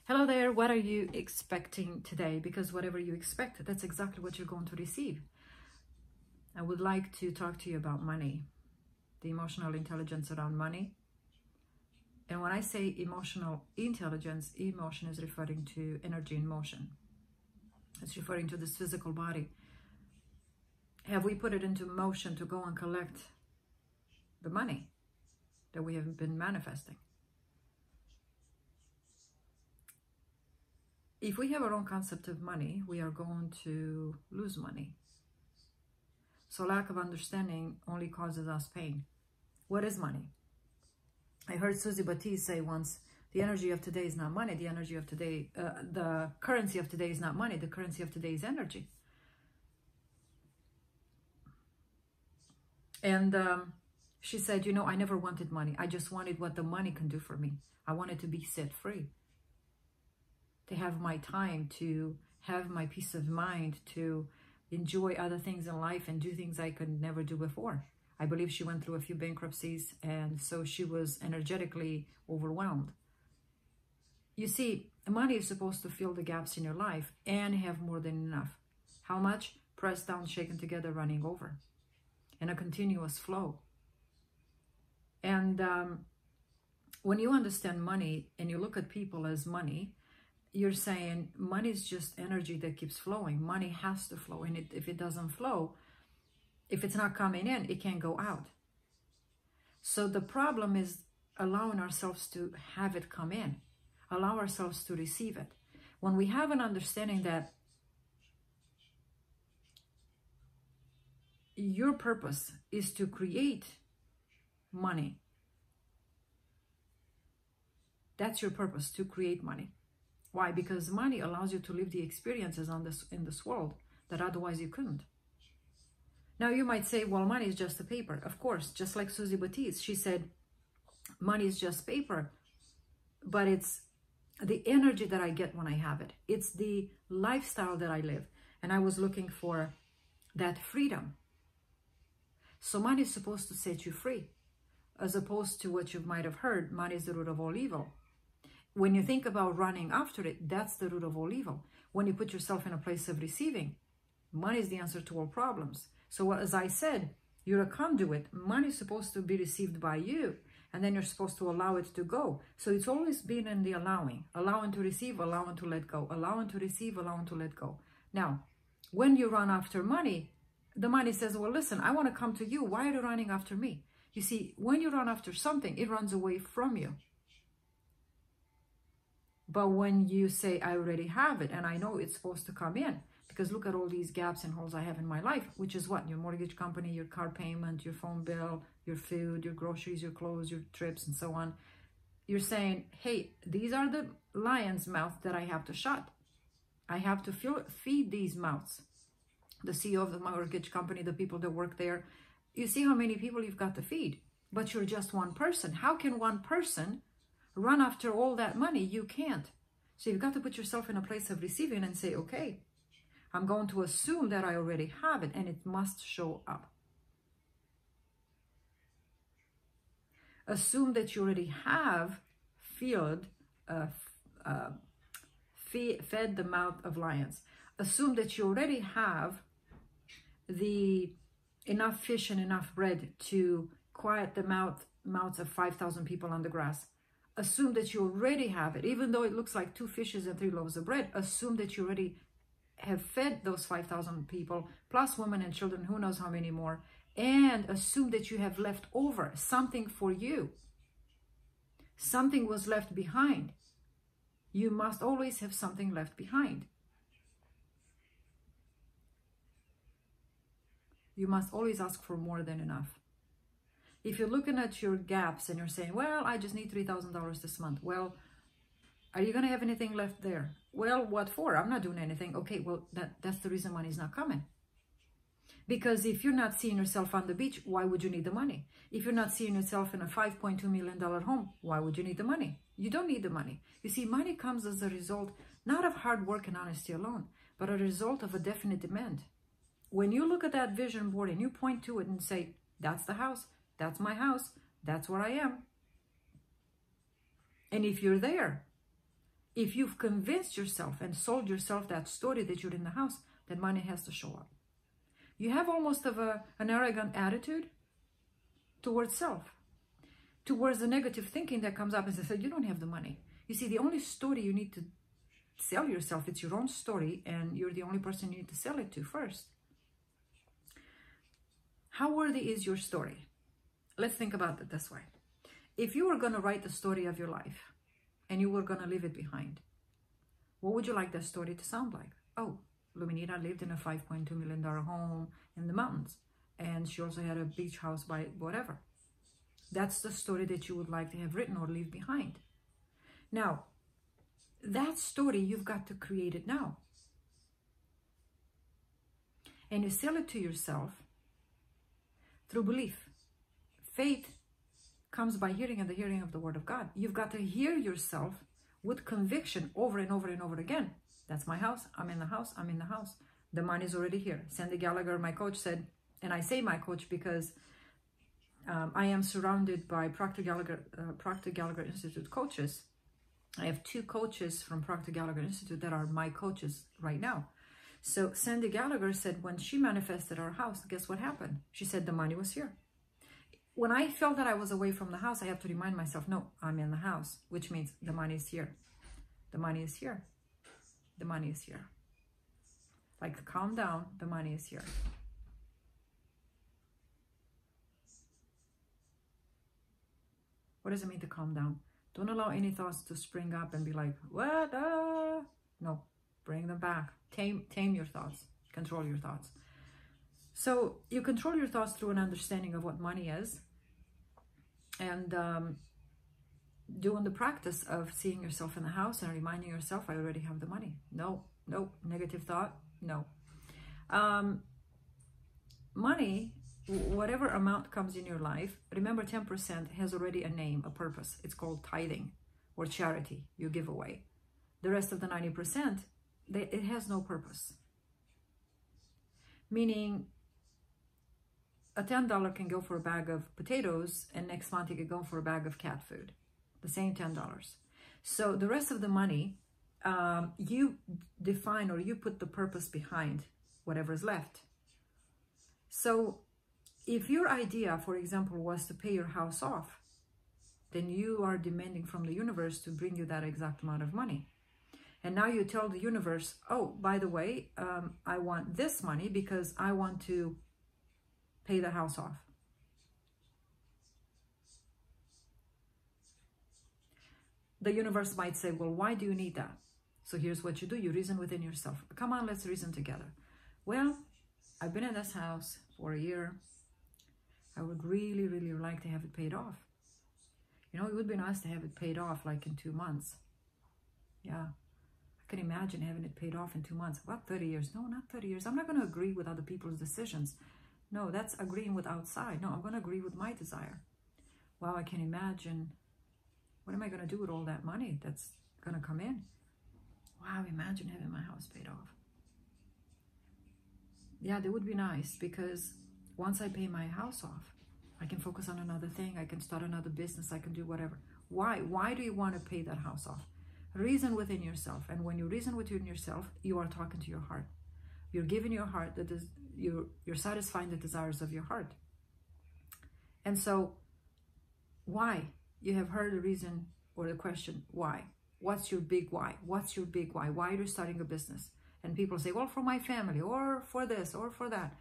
Hello there, what are you expecting today? Because whatever you expect, that's exactly what you're going to receive. I would like to talk to you about money, the emotional intelligence around money. And when I say emotional intelligence, emotion is referring to energy in motion. It's referring to this physical body. Have we put it into motion to go and collect the money that we have been manifesting? If we have our own concept of money, we are going to lose money. So lack of understanding only causes us pain. What is money? I heard Susie Batiste say once, the energy of today is not money. The energy of today, the currency of today is not money. The currency of today is energy. And she said, you know, I never wanted money. I just wanted what the money can do for me. I wanted to be set free, to have my time, to have my peace of mind, to enjoy other things in life and do things I could never do before. I believe she went through a few bankruptcies, and so she was energetically overwhelmed. You see, money is supposed to fill the gaps in your life and have more than enough. How much? Pressed down, shaken together, running over. In a continuous flow. And when you understand money and you look at people as money, you're saying money is just energy that keeps flowing. Money has to flow. And if it doesn't flow, if it's not coming in, it can't go out. So the problem is allowing ourselves to have it come in. Allow ourselves to receive it. When we have an understanding that your purpose is to create money. That's your purpose, to create money. Why? Because money allows you to live the experiences in this world that otherwise you couldn't. Now you might say, well, money is just a paper. Of course, just like Susie Batiste, she said, money is just paper, but it's the energy that I get when I have it. It's the lifestyle that I live. And I was looking for that freedom. So money is supposed to set you free, as opposed to what you might have heard, money is the root of all evil. When you think about running after it, that's the root of all evil. When you put yourself in a place of receiving, money is the answer to all problems. So as I said, you're a conduit. Money is supposed to be received by you, and then you're supposed to allow it to go. So it's always been in the allowing to receive, allowing to let go, allowing to receive, allowing to let go. Now, when you run after money, the money says, well, listen, I want to come to you. Why are you running after me? You see, when you run after something, it runs away from you. But when you say, I already have it, and I know it's supposed to come in, because look at all these gaps and holes I have in my life, which is what? Your mortgage company, your car payment, your phone bill, your food, your groceries, your clothes, your trips, and so on. You're saying, hey, these are the lion's mouth that I have to shut. I have to feed these mouths. The CEO of the mortgage company, the people that work there, you see how many people you've got to feed, but you're just one person. How can one person run after all that money? You can't. So you've got to put yourself in a place of receiving and say, okay, I'm going to assume that I already have it, and it must show up. Assume that you already have fed the mouth of lions. Assume that you already have enough fish and enough bread to quiet the mouths of 5,000 people on the grass. Assume that you already have it, even though it looks like 2 fishes and 3 loaves of bread. Assume that you already have fed those 5,000 people, plus women and children, who knows how many more. And assume that you have left over something for you. Something was left behind. You must always have something left behind. You must always ask for more than enough. If you're looking at your gaps and you're saying, well, I just need $3,000 this month. Well, are you going to have anything left there? Well, what for? I'm not doing anything. Okay, well, that's the reason money's not coming. Because if you're not seeing yourself on the beach, why would you need the money? If you're not seeing yourself in a $5.2 million home, why would you need the money? You don't need the money. You see, money comes as a result, not of hard work and honesty alone, but a result of a definite demand. When you look at that vision board and you point to it and say, that's the house, that's my house, that's where I am. And if you're there, If you've convinced yourself and sold yourself that story that you're in the house, then money has to show up. You have almost of an arrogant attitude towards self, towards the negative thinking that comes up and says, you don't have the money. You see, the only story you need to sell yourself, it's your own story, and you're the only person you need to sell it to first. How worthy is your story? Let's think about it this way. If you were going to write the story of your life and you were going to leave it behind, what would you like that story to sound like? Oh, Luminita lived in a $5.2 million home in the mountains, and she also had a beach house by whatever. That's the story that you would like to have written or leave behind. Now, that story, you've got to create it now. And you sell it to yourself through belief. Faith comes by hearing, and the hearing of the word of God. You've got to hear yourself with conviction over and over and over again. That's my house. I'm in the house. I'm in the house. The money's already here. Sandy Gallagher, my coach, said, and I say my coach because I am surrounded by Proctor Gallagher Institute coaches. I have 2 coaches from Proctor Gallagher Institute that are my coaches right now. So Sandy Gallagher said when she manifested our house, guess what happened? She said the money was here. When I felt that I was away from the house, I have to remind myself, no, I'm in the house, which means the money is here. The money is here. The money is here. Like, calm down, the money is here. What does it mean to calm down? Don't allow any thoughts to spring up and be like, what? No, bring them back. Tame your thoughts. Control your thoughts. So you control your thoughts through an understanding of what money is, and doing the practice of seeing yourself in the house and reminding yourself, I already have the money. No, negative thought, no. Money, whatever amount comes in your life, remember 10% has already a name, a purpose. It's called tithing or charity, you give away. The rest of the 90%, it has no purpose. Meaning, a $10 can go for a bag of potatoes, and next month it can go for a bag of cat food. The same $10. So the rest of the money, you define or you put the purpose behind whatever is left. So if your idea, for example, was to pay your house off, then you are demanding from the universe to bring you that exact amount of money. And now you tell the universe, oh, by the way, I want this money because I want to pay the house off. The universe might say, well, why do you need that? So here's what you do. You reason within yourself. Come on, let's reason together. Well, I've been in this house for a year. I would really, really like to have it paid off. You know, it would be nice to have it paid off like in 2 months. Yeah. I can imagine having it paid off in 2 months. What, 30 years? No, not 30 years. I'm not going to agree with other people's decisions. No, that's agreeing with outside. No, I'm going to agree with my desire. Wow, I can imagine. What am I going to do with all that money that's going to come in? Wow, imagine having my house paid off. Yeah, that would be nice, because once I pay my house off, I can focus on another thing. I can start another business. I can do whatever. Why? Why do you want to pay that house off? Reason within yourself. And when you reason within yourself, you are talking to your heart. You're giving your heart, you're satisfying the desires of your heart. And so, why? You have heard the reason or the question, why? What's your big why? What's your big why? Why are you starting a business? And people say, well, for my family, or for this, or for that.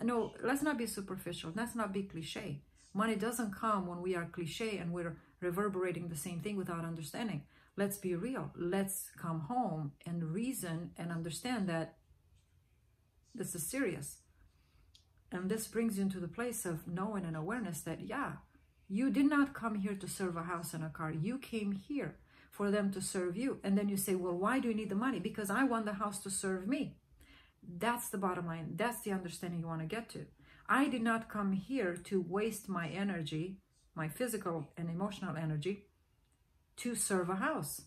No, let's not be superficial. Let's not be cliche. Money doesn't come when we are cliche and we're reverberating the same thing without understanding. Let's be real. Let's come home and reason and understand that this is serious. And this brings you into the place of knowing and awareness that, yeah, you did not come here to serve a house and a car. You came here for them to serve you. And then you say, well, why do you need the money? Because I want the house to serve me. That's the bottom line. That's the understanding you want to get to. I did not come here to waste my energy, my physical and emotional energy, to serve a house.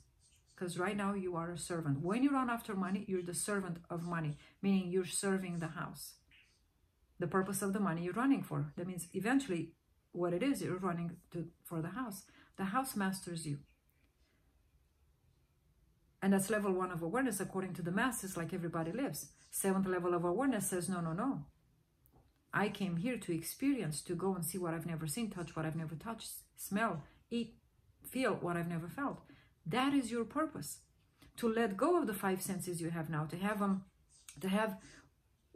Because right now you are a servant. When you run after money, you're the servant of money, meaning you're serving the house. The purpose of the money you're running for. That means eventually what it is, you're running for the house. The house masters you. And that's level 1 of awareness according to the masses, like everybody lives. 7th level of awareness says, no, no, no. I came here to experience, to go and see what I've never seen, touch what I've never touched, smell, eat, feel what I've never felt. That is your purpose. To let go of the 5 senses you have now, to have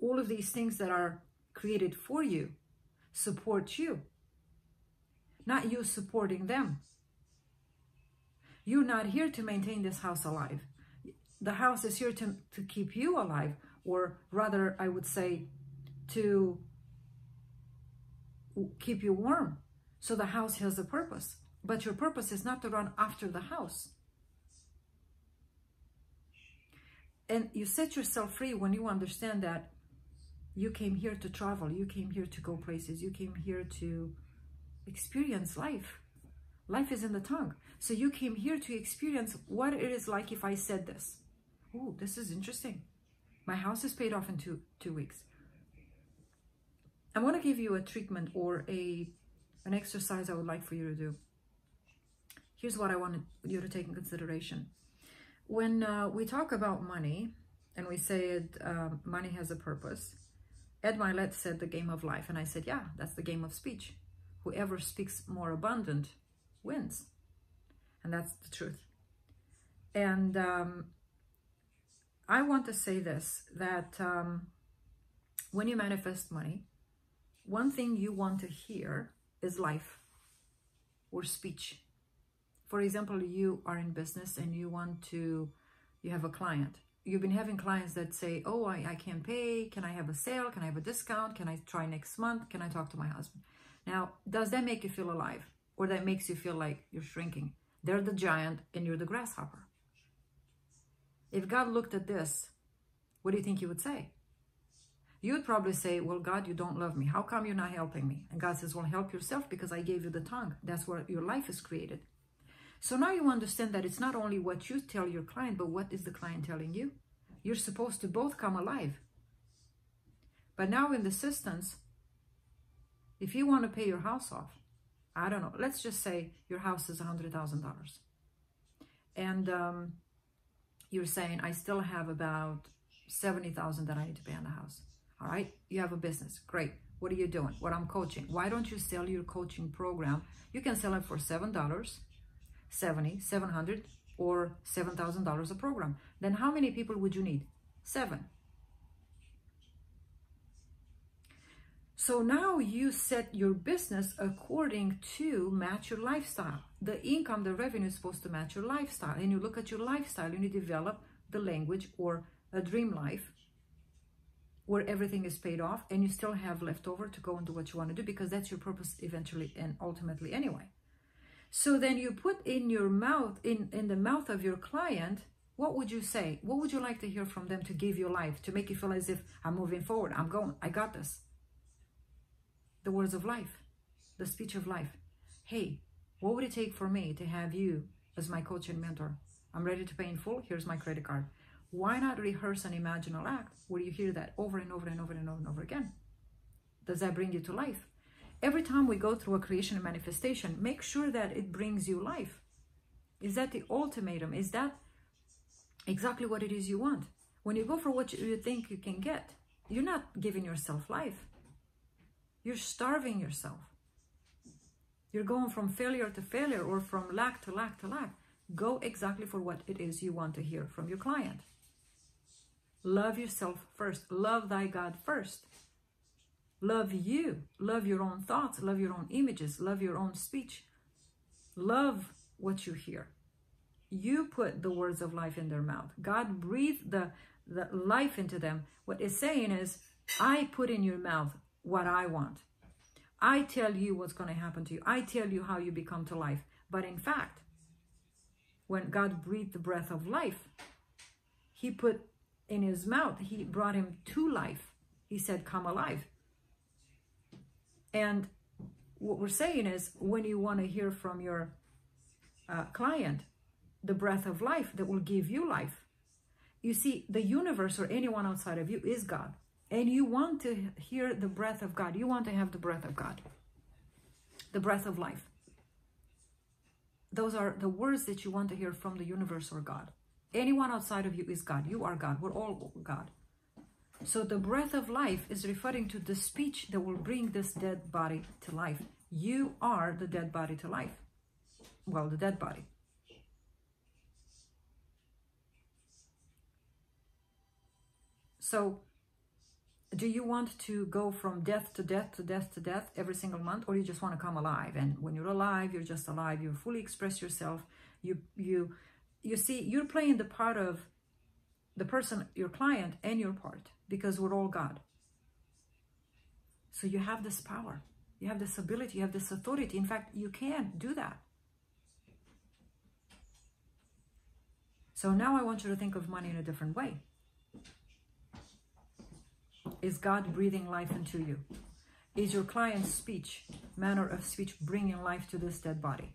all of these things that are created for you, support you. Not you supporting them. You're not here to maintain this house alive. The house is here to keep you alive, or rather, I would say, to keep you warm. So the house has a purpose. But your purpose is not to run after the house. And you set yourself free when you understand that you came here to travel. You came here to go places. You came here to experience life. Life is in the tongue. So you came here to experience what it is like if I said this. Oh, this is interesting. My house is paid off in two weeks. I want to give you a treatment or an exercise I would like for you to do. Here's what I want you to take in consideration. When we talk about money, and we say money has a purpose, Ed Milet said the game of life. And I said, yeah, that's the game of speech. Whoever speaks more abundant wins. And that's the truth. And I want to say this, that when you manifest money, one thing you want to hear is life or speech. For example, you are in business and you have a client. You've been having clients that say, oh, I can't pay. Can I have a sale? Can I have a discount? Can I try next month? Can I talk to my husband? Now, does that make you feel alive? Or that makes you feel like you're shrinking? They're the giant and you're the grasshopper. If God looked at this, what do you think he would say? You would probably say, well, God, you don't love me. How come you're not helping me? And God says, well, help yourself because I gave you the tongue. That's where your life is created. So now you understand that it's not only what you tell your client, but what is the client telling you? You're supposed to both come alive. But now in the systems, if you want to pay your house off, I don't know, let's just say your house is $100,000. And you're saying, I still have about $70,000 that I need to pay on the house. All right, you have a business. Great. What are you doing? What I'm coaching. Why don't you sell your coaching program? You can sell it for $7, $70, $700, or $7,000 a program. Then how many people would you need? 7. So now you set your business according to match your lifestyle. The income, the revenue is supposed to match your lifestyle. And you look at your lifestyle and you develop the language or a dream life where everything is paid off and you still have leftover to go and do what you want to do, because that's your purpose eventually and ultimately anyway. So then you put in your mouth, in the mouth of your client, what would you say? What would you like to hear from them to give you life, to make you feel as if I'm moving forward, I'm going, I got this? The words of life, the speech of life. Hey, what would it take for me to have you as my coach and mentor? I'm ready to pay in full. Here's my credit card. Why not rehearse an imaginal act where you hear that over and over and over and over and over again? Does that bring you to life? Every time we go through a creation and manifestation, make sure that it brings you life. Is that the ultimatum? Is that exactly what it is you want? When you go for what you think you can get, you're not giving yourself life. You're starving yourself. You're going from failure to failure or from lack to lack to lack. Go exactly for what it is you want to hear from your client. Love yourself first. Love thy God first. Love you. Love your own thoughts. Love your own images. Love your own speech. Love what you hear. You put the words of life in their mouth. God breathed the life into them. What it's saying is, I put in your mouth what I want. I tell you what's going to happen to you. I tell you how you become to life. But in fact, when God breathed the breath of life, he put in his mouth, he brought him to life. He said, come alive. And what we're saying is, when you want to hear from your client, the breath of life that will give you life. You see, the universe or anyone outside of you is God. And you want to hear the breath of God. You want to have the breath of God. The breath of life. Those are the words that you want to hear from the universe or God. Anyone outside of you is God. You are God. We're all God. So the breath of life is referring to the speech that will bring this dead body to life. You are the dead body to life. Well, the dead body. So do you want to go from death to death to death to death every single month, or you just want to come alive? And when you're alive, you're just alive. You fully express yourself. You see, you're playing the part of the person, your client, and your part, because we're all God. So you have this power. You have this ability. You have this authority. In fact, you can do that. So now I want you to think of money in a different way. Is God breathing life into you? Is your client's speech, manner of speech, bringing life to this dead body?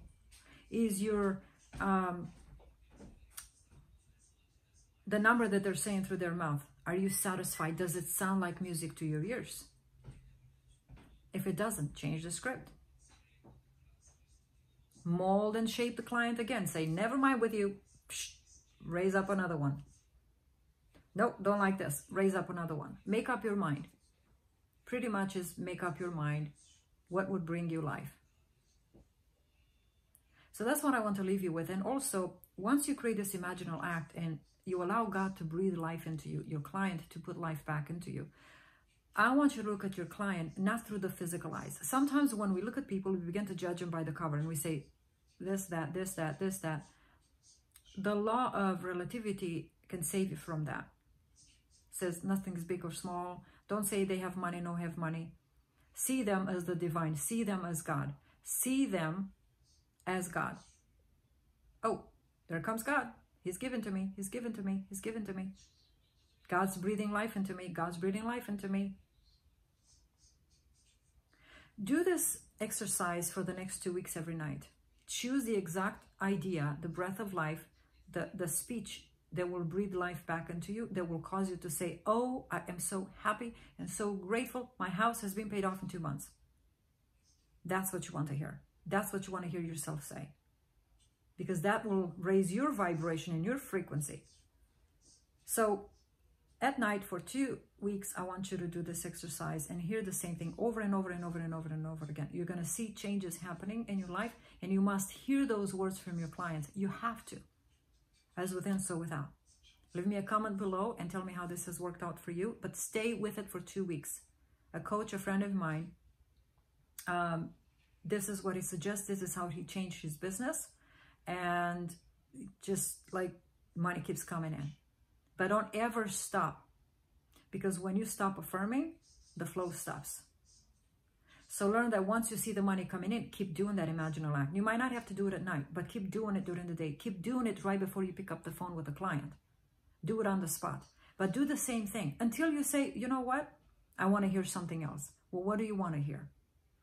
Is your the number that they're saying through their mouth, are you satisfied? Does it sound like music to your ears? If it doesn't, change the script. Mold and shape the client again. Say, never mind with you. Psh, raise up another one. Nope, don't like this. Raise up another one. Make up your mind. Pretty much is make up your mind. What would bring you life? So that's what I want to leave you with. And also, once you create this imaginal act and you allow God to breathe life into you, your client to put life back into you, I want you to look at your client not through the physical eyes. Sometimes when we look at people, we begin to judge them by the cover and we say, this, that, this, that, this, that. The law of relativity can save you from that. It says nothing's big or small. Don't say they have money, no have money. See them as the divine. See them as God. See them as God. Oh, there comes God. He's given to me. He's given to me. He's given to me. God's breathing life into me. God's breathing life into me. Do this exercise for the next 2 weeks every night. Choose the exact idea, the breath of life, the speech that will breathe life back into you, that will cause you to say, oh, I am so happy and so grateful. My house has been paid off in 2 months. That's what you want to hear. That's what you want to hear yourself say. Because that will raise your vibration and your frequency. So at night for 2 weeks, I want you to do this exercise and hear the same thing over and over and over and over and over again. You're going to see changes happening in your life, and you must hear those words from your clients. You have to. As within, so without. Leave me a comment below and tell me how this has worked out for you, but stay with it for 2 weeks. A coach, a friend of mine, this is what he suggests. This is how he changed his business. And just like money keeps coming in. But don't ever stop. Because when you stop affirming, the flow stops. So learn that once you see the money coming in, keep doing that imaginal act. You might not have to do it at night, but keep doing it during the day. Keep doing it right before you pick up the phone with a client. Do it on the spot. But do the same thing until you say, you know what? I want to hear something else. Well, what do you want to hear?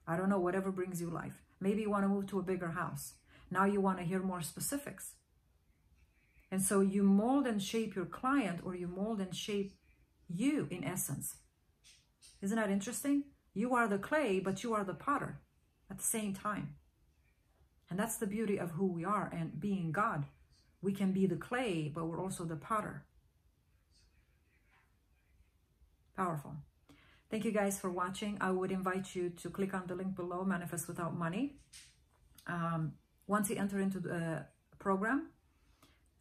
I don't know, whatever brings you life. Maybe you want to move to a bigger house. Now you want to hear more specifics. And so you mold and shape your client, or you mold and shape you in essence. Isn't that interesting? You are the clay, but you are the potter at the same time. And that's the beauty of who we are and being God. We can be the clay, but we're also the potter. Powerful. Thank you guys for watching. I would invite you to click on the link below, Manifest Without Money. Once you enter into the program,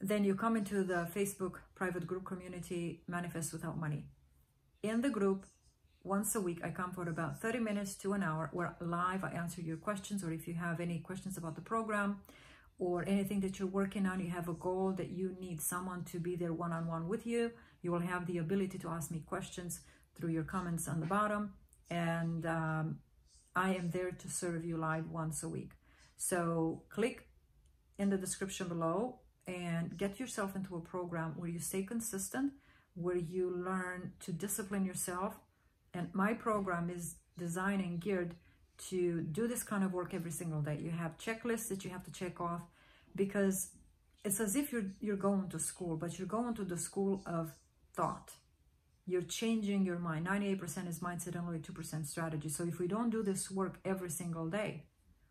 then you come into the Facebook private group community, Manifest Without Money. In the group, once a week, I come for about 30 minutes to an hour where live I answer your questions, or if you have any questions about the program or anything that you're working on, you have a goal that you need someone to be there one-on-one with you, you will have the ability to ask me questions through your comments on the bottom. And I am there to serve you live once a week. So click in the description below and get yourself into a program where you stay consistent, where you learn to discipline yourself. And my program is designed and geared to do this kind of work every single day. You have checklists that you have to check off, because it's as if you're going to school, but you're going to the school of thought. You're changing your mind. 98% is mindset and only 2% strategy. So if we don't do this work every single day,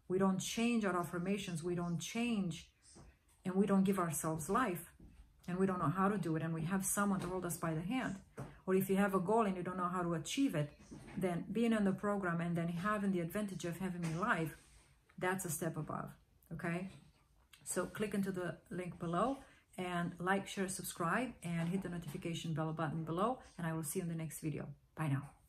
we don't change our affirmations, we don't change, and we don't give ourselves life, and we don't know how to do it, and we have someone to hold us by the hand, or if you have a goal and you don't know how to achieve it, then being on the program and then having the advantage of having me live, that's a step above, okay? So click into the link below and like, share, subscribe, and hit the notification bell button below, and I will see you in the next video. Bye now.